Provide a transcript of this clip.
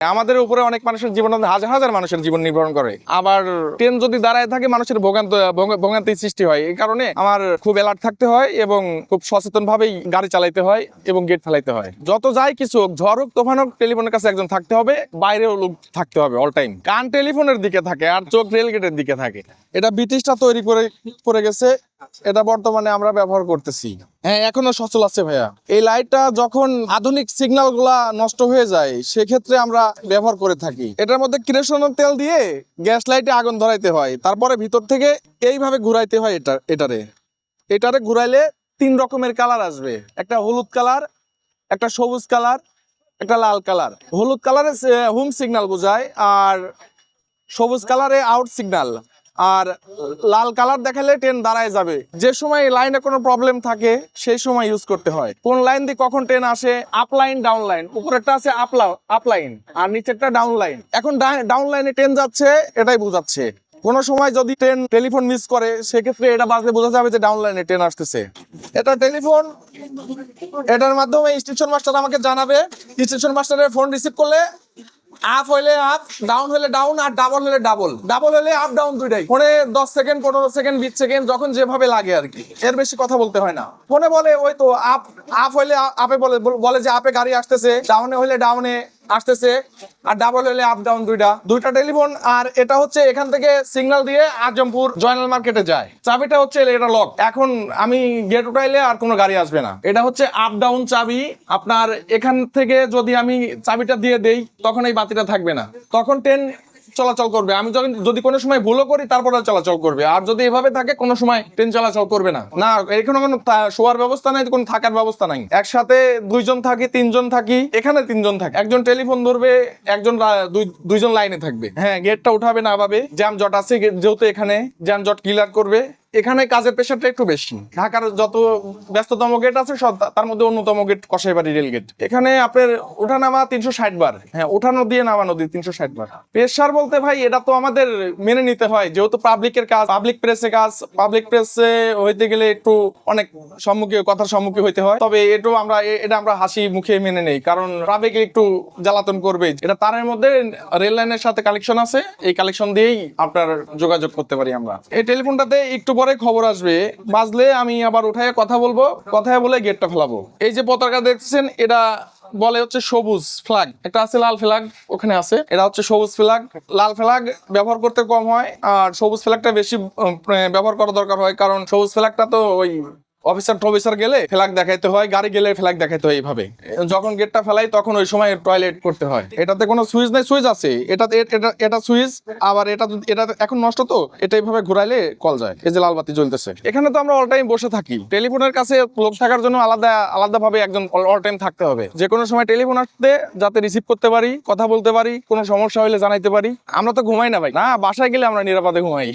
আমাদের উপরে অনেক মানুষের জীবন, হাজার হাজার মানুষের জীবন নির্ভর করে। আবার ট্রেন যদি দাঁড়ায় থাকে মানুষের ভোগান্তি সৃষ্টি হয়। এই কারণে আমার খুব অ্যালার্ট থাকতে হয় এবং খুব সচেতন ভাবেই গাড়ি চালাইতে হয় এবং গেট ফেলাইতে হয়। যত যাই কিছু হোক, ঝড় হোক তুফান হোক, টেলিফোনের কাছে একজন থাকতে হবে, বাইরেও লোক থাকতে হবে অল টাইম। কান টেলিফোনের দিকে থাকে আর চোখ রেল গেটের দিকে থাকে। এটা ব্রিটিশরা তৈরি করে গেছে, এটা বর্তমানে আমরা ব্যবহার করতেছি। হ্যাঁ, এখনো সচল আছে ভাইয়া। এই লাইটটা যখন আধুনিক সিগন্যাল গুলা নষ্ট হয়ে যায় সেক্ষেত্রে আমরা ব্যবহার করে থাকি। এটার মধ্যে কেরোসিনের তেল দিয়ে গ্যাস লাইটে আগুন ধরাইতে হয়, তারপরে ভিতর থেকে এইভাবে ঘুরাইতে হয়। এটারে ঘুরাইলে 3 রকমের কালার আসবে, একটা হলুদ কালার, একটা সবুজ কালার, একটা লাল কালার। হলুদ কালারে হোম সিগন্যাল বোঝায়, আর সবুজ কালারে আউট সিগন্যাল, আর লাল কালার দেখালে ট্রেন দাঁড়ায় যাবে। যে সময় লাইনে কোনো প্রবলেম থাকে সেই সময় ইউজ করতে হয়। কোন লাইন দিয়ে কখন ট্রেন আসে, আপ লাইন ডাউন লাইন, উপরেরটা আছে আপ লাইন আর নিচেরটা ডাউন লাইন। এখন ডাউন লাইনে ট্রেন যাচ্ছে এটাই বোঝাচ্ছে। কোন সময় যদি ট্রেন টেলিফোন মিস করে সেক্ষেত্রে এটা বাজলে বোঝা যাবে যে ডাউন লাইনে ট্রেন আসতেছে। এটা টেলিফোন, এটার মাধ্যমে স্টেশন মাস্টার আমাকে জানাবে। স্টেশন মাস্টারের ফোন রিসিভ করলে আপ হইলে আপ, ডাউন হলে ডাউন, আর ডাবল হলে ডাবল। ডাবল হলে আপ ডাউন দুইটাই। ফোনে 10 সেকেন্ড, 15 সেকেন্ড, 20 সেকেন্ড যখন যেভাবে লাগে আর কি, এর বেশি কথা বলতে হয় না। ফোনে বলে ওই তো আপ হইলে আপে বলে যে আপে গাড়ি আসতেছে, ডাউনে হইলে ডাউনে আসতেছে, আর ডাবল হলে আপ ডাউন দুইটা টেলিফোন। আর এটা হচ্ছে এখান থেকে সিগন্যাল দিয়ে আজমপুর জয়নাল মার্কেটে যায়। চাবিটা হচ্ছে এটা লক। এখন আমি গেট উঠাইলে আর কোনো গাড়ি আসবে না। এটা হচ্ছে আপ ডাউন চাবি। আপনার এখান থেকে যদি আমি চাবিটা দিয়ে দেই তখন এই বাতিটা থাকবে না, তখন ট্রেন চলাচল করবে। আমি যদি কোনো সময় ভুলও করি তারপরে চলাচল করবে। আর যদি এভাবে থাকে কোনো সময় ট্রেন চলাচল করবে না। এখানে কোনো শোয়ার ব্যবস্থা নাই, কোনো থাকার ব্যবস্থা নাই। একসাথে 2 জন থাকি, 3 জন থাকি, এখানে 3 জন থাকে। একজন টেলিফোন ধরবে, একজন দুইজন লাইনে থাকবে। হ্যাঁ, গেটটা উঠাবে না ভাবে, জ্যামজট আছে যেহেতু এখানে জ্যামজট ক্লিয়ার করবে। এখানে কাজের প্রেশারটা একটু বেশি। ঢাকার যত ব্যস্ততম গেট আছে সব তার মধ্যে অন্যতম গেট কসাইবাড়ি রেল গেট। এখানে আপনার ওঠানামা 360 বার। হ্যাঁ, ওঠানো দিয়ে নামানো দিয়ে 360 বার। প্রেশার বলতে ভাই এটা তো আমাদের মেনে নিতে হয়, যেহেতু পাবলিকের কাজ, পাবলিক প্রেসে কাজ। পাবলিক প্রেসে হইতে গেলে একটু অনেক কথার সম্মুখীন হইতে হয়। তবে এটা আমরা হাসি মুখে মেনে নেই, কারণ পাবলিক একটু জ্বালাতন করবে। এটা তারের মধ্যে রেল লাইনের সাথে কালেকশন আছে, এই কালেকশন দিয়েই আপনার যোগাযোগ করতে পারি আমরা। এই টেলিফোনটাতে একটু পরে খবর আসবে, বাজলে আমি আবার উঠায় কথা বলবো, কথা বলে গেটটা ফেলাবো। এই যে পতাকা দেখছেন এটা বলে হচ্ছে সবুজ ফ্ল্যাগ। একটা আছে লাল ফ্ল্যাগ, ওখানে আছে। এটা হচ্ছে সবুজ ফ্ল্যাগ। লাল ফ্ল্যাগ ব্যবহার করতে কম হয়, আর সবুজ ফ্ল্যাগটা বেশি ব্যবহার করা দরকার হয়, কারণ সবুজ ফ্ল্যাগটা তো ওই অফিসার গেলে ফ্ল্যাগ দেখাইতে হয়, গাড়ি গেলে ফ্ল্যাগ দেখাইতে হয়। এইভাবে যখন গেটটা ফেলাই তখন ওই সময় টয়লেট করতে হয়। এটাতে কোনো সুইচ নাই, সুইচ আছে এটা সুইচ। আবার এটা এখন নষ্ট, তো এটা এইভাবে ঘুরাইলে কল যায়। এই যে লাল বাতি জ্বলতেছে। এখানে তো আমরা অল টাইম বসে থাকি। টেলিফোনের কাছে লোক থাকার জন্য আলাদা ভাবে একজন অল টাইম থাকতে হবে। যে কোনো সময় টেলিফোন আসতে যাতে রিসিভ করতে পারি, কথা বলতে পারি, কোনো সমস্যা হলে জানাইতে পারি। আমরা তো ঘুমাই না ভাই, না বাসায় গেলে আমরা নিরাপদে ঘুমাই।